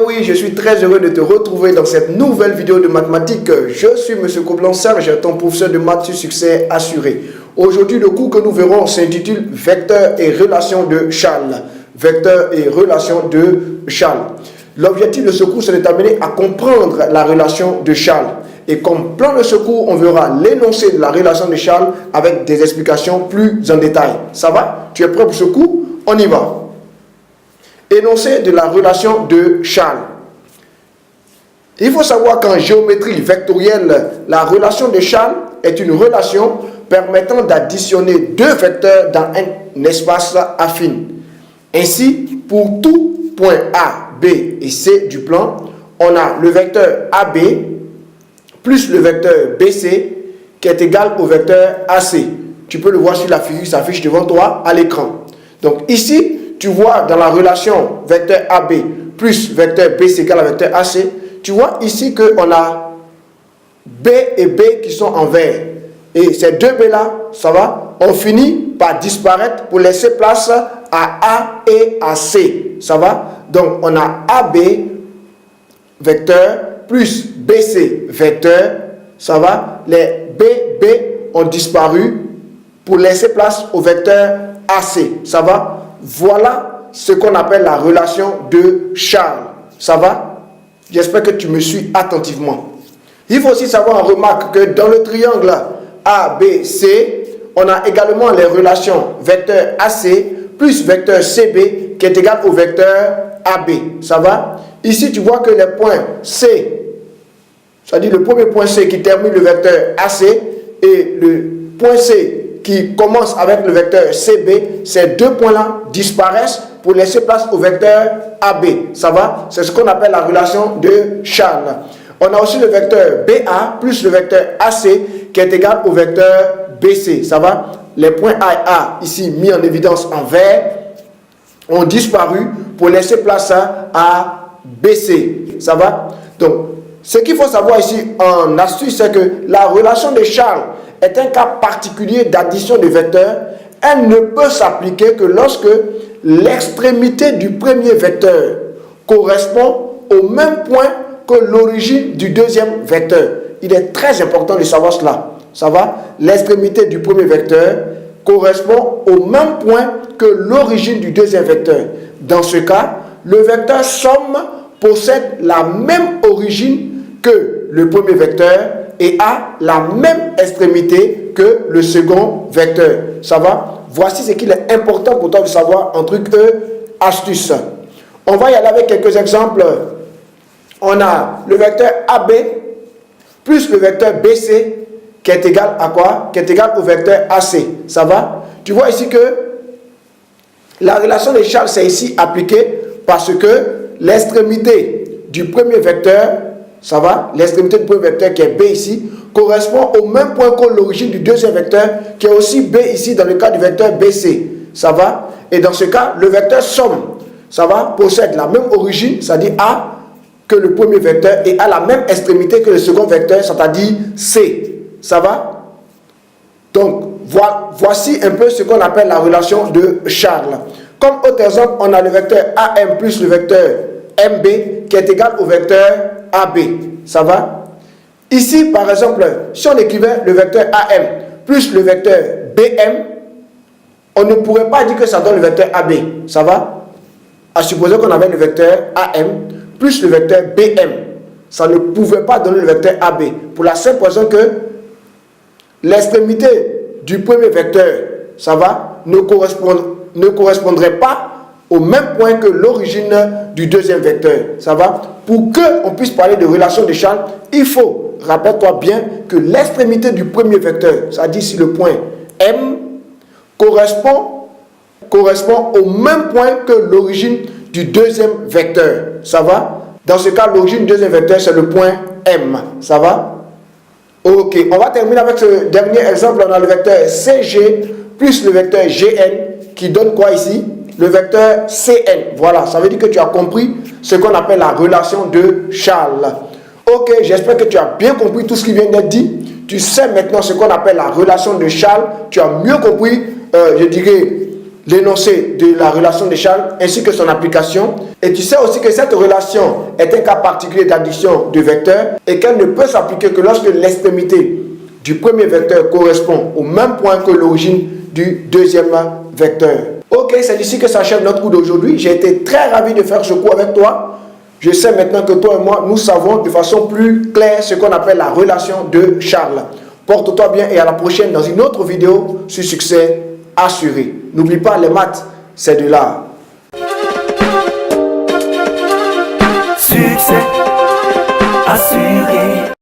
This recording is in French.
oui, je suis très heureux de te retrouver dans cette nouvelle vidéo de mathématiques. Je suis M. Koblan-Serge, ton professeur de maths sur succès assuré. Aujourd'hui, le cours que nous verrons s'intitule Vecteurs et relations de Charles. Vecteurs et relations de Charles. L'objectif de ce cours, c'est de t'amener à comprendre la relation de Charles. Et comme plan de ce cours, on verra l'énoncé de la relation de Charles avec des explications plus en détail. Ça va? Tu es prêt pour ce cours? On y va. Énoncé de la relation de Charles. Il faut savoir qu'en géométrie vectorielle, la relation de Charles est une relation permettant d'additionner deux vecteurs dans un espace affine. Ainsi, pour tout point A, B et C du plan, on a le vecteur AB plus le vecteur BC qui est égal au vecteur AC. Tu peux le voir sur la figure qui s'affiche devant toi à l'écran. Donc ici, tu vois dans la relation vecteur AB plus vecteur BC égale à vecteur AC, tu vois ici qu'on a B et B qui sont en vert. Et ces deux B là, ça va, on finit par disparaître pour laisser place à A et à C. Ça va? Donc on a AB vecteur plus BC vecteur. Ça va? Les B ont disparu pour laisser place au vecteur AC. Ça va? Voilà ce qu'on appelle la relation de Charles. Ça va? J'espère que tu me suis attentivement. Il faut aussi savoir, en remarque, que dans le triangle ABC, on a également les relations vecteur AC plus vecteur CB qui est égal au vecteur AB. Ça va? Ici, tu vois que les points C, c'est-à-dire le premier point C qui termine le vecteur AC et le point C qui commence avec le vecteur CB, ces deux points-là disparaissent pour laisser place au vecteur AB. Ça va? C'est ce qu'on appelle la relation de Charles. On a aussi le vecteur BA plus le vecteur AC qui est égal au vecteur BC. Ça va? Les points A et A, ici mis en évidence en vert, ont disparu pour laisser place à BC. Ça va? Donc, ce qu'il faut savoir ici en astuce, c'est que la relation de Charles est un cas particulier d'addition de vecteurs. Elle ne peut s'appliquer que lorsque l'extrémité du premier vecteur correspond au même point que l'origine du deuxième vecteur. Il est très important de savoir cela. Ça va? L'extrémité du premier vecteur correspond au même point que l'origine du deuxième vecteur. Dans ce cas, le vecteur somme possède la même origine que le premier vecteur et a la même extrémité que le second vecteur. Ça va? Voici ce qu'il est important pour toi de savoir, un truc astuce. On va y aller avec quelques exemples. On a le vecteur AB plus le vecteur BC qui est égal à quoi? Qui est égal au vecteur AC. Ça va? Tu vois ici que la relation de Charles s'est ici appliquée parce que l'extrémité du premier vecteur, ça va? L'extrémité du premier vecteur qui est B ici correspond au même point que l'origine du deuxième vecteur qui est aussi B ici dans le cas du vecteur BC. Ça va? Et dans ce cas, le vecteur somme, ça va, possède la même origine, c'est-à-dire A, que le premier vecteur et a la même extrémité que le second vecteur, c'est-à-dire C. Ça va? Donc, voici un peu ce qu'on appelle la relation de Charles. Comme autre exemple, on a le vecteur AM plus le vecteur MB qui est égal au vecteur AB. Ça va? Ici, par exemple, si on écrivait le vecteur AM plus le vecteur BM, on ne pourrait pas dire que ça donne le vecteur AB. Ça va? À supposer qu'on avait le vecteur AM plus le vecteur BM. Ça ne pouvait pas donner le vecteur AB. Pour la simple raison que l'extrémité du premier vecteur, ça va, ne correspondrait pas au même point que l'origine du deuxième vecteur. Ça va? Pour qu'on puisse parler de relation de Charles, il faut, rappelle-toi bien, que l'extrémité du premier vecteur, c'est-à-dire si le point M, correspond au même point que l'origine du deuxième vecteur. Ça va? Dans ce cas, l'origine du deuxième vecteur, c'est le point M. Ça va? Ok, on va terminer avec ce dernier exemple. On a le vecteur CG plus le vecteur GN qui donne quoi ici? Le vecteur CN. Voilà, ça veut dire que tu as compris ce qu'on appelle la relation de Charles. Ok, j'espère que tu as bien compris tout ce qui vient d'être dit. Tu sais maintenant ce qu'on appelle la relation de Charles. Tu as mieux compris, je dirais, l'énoncé de la relation de Charles ainsi que son application. Et tu sais aussi que cette relation est un cas particulier d'addition de vecteurs et qu'elle ne peut s'appliquer que lorsque l'extrémité du premier vecteur correspond au même point que l'origine du deuxième vecteur. Ok, c'est ici que s'achève notre cours d'aujourd'hui. J'ai été très ravi de faire ce cours avec toi. Je sais maintenant que toi et moi, nous savons de façon plus claire ce qu'on appelle la relation de Charles. Porte-toi bien et à la prochaine dans une autre vidéo sur succès assuré. N'oublie pas, les maths, c'est de l'art. Succès assuré.